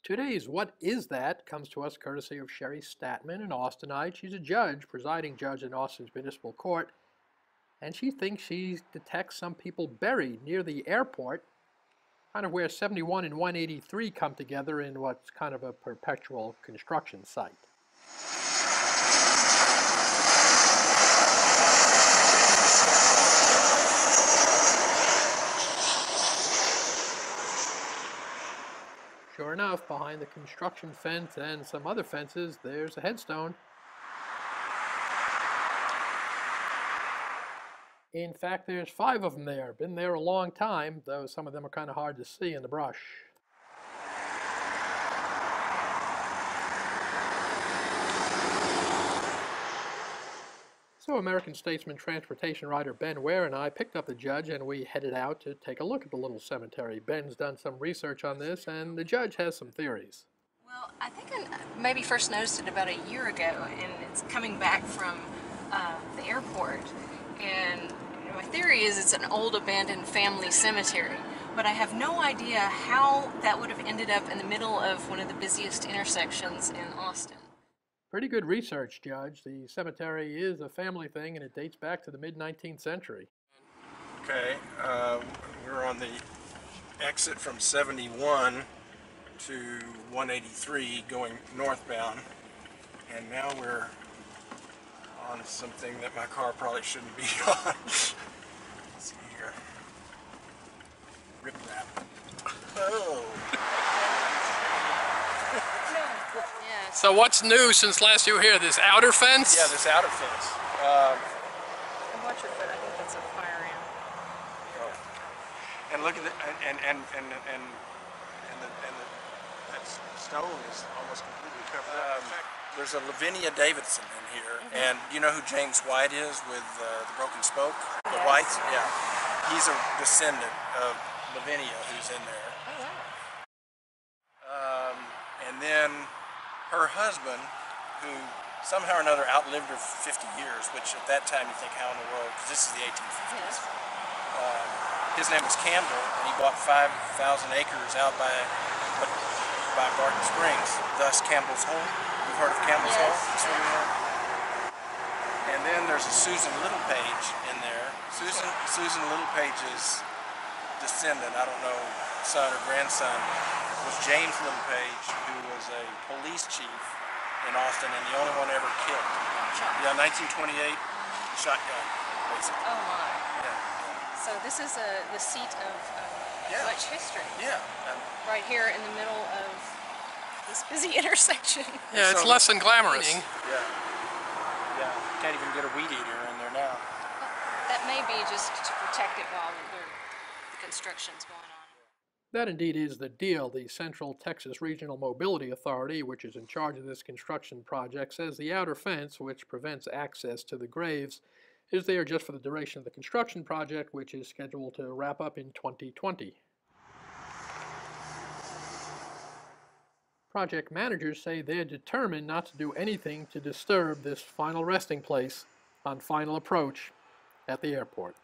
Today's What Is That comes to us courtesy of Sherry Statman, an Austinite. She's a judge, presiding judge in Austin's Municipal Court, and she thinks she detects some people buried near the airport, kind of where 71 and 183 come together in what's kind of a perpetual construction site. Sure enough, behind the construction fence and some other fences, there's a headstone. In fact, there's 5 of them there. Been there a long time, though some of them are kind of hard to see in the brush. So American-Statesman transportation writer Ben Ware and I picked up the judge and we headed out to take a look at the little cemetery. Ben's done some research on this and the judge has some theories. Well, I think I maybe first noticed it about a year ago, and it's coming back from the airport. And my theory is it's an old abandoned family cemetery, but I have no idea how that would have ended up in the middle of one of the busiest intersections in Austin. Pretty good research, Judge. The cemetery is a family thing and it dates back to the mid-19th century. Okay, we're on the exit from 71 to 183 going northbound, and now we're on something that my car probably shouldn't be on. Let's see here. Rip wrap. Oh! So what's new since last you were here? This outer fence? Yeah, this outer fence. And watch your foot. I think that's a fire ant. Oh. And look at it, and that stone is almost completely covered up. There's a Lavinia Davidson in here, and you know who James White is with the broken spoke? The Whites? Yeah. He's a descendant of Lavinia who's in there. Oh, wow. And then her husband, who somehow or another outlived her for 50 years, which at that time you think, how in the world, because this is the 1850s. His name was Campbell, and he bought 5,000 acres out by Garden Springs, thus Campbell's Home. You've heard of Campbell's Home? And then there's a Susan Littlepage in there. Susan Littlepage's descendant, I don't know, son or grandson, was James Littlepage, who was a police chief in Austin and the only one ever killed. Yeah, 1928, shotgun, basically. Oh my. Yeah. So this is the seat of much history. Yeah. Right here in the middle of this busy intersection. Yeah, it's less than glamorous. Yeah. Yeah. Can't even get a weed eater in there now. Well, that may be just to protect it while the construction's going on. That indeed is the deal. The Central Texas Regional Mobility Authority, which is in charge of this construction project, says the outer fence, which prevents access to the graves, is there just for the duration of the construction project, which is scheduled to wrap up in 2020. Project managers say they're determined not to do anything to disturb this final resting place on final approach at the airport.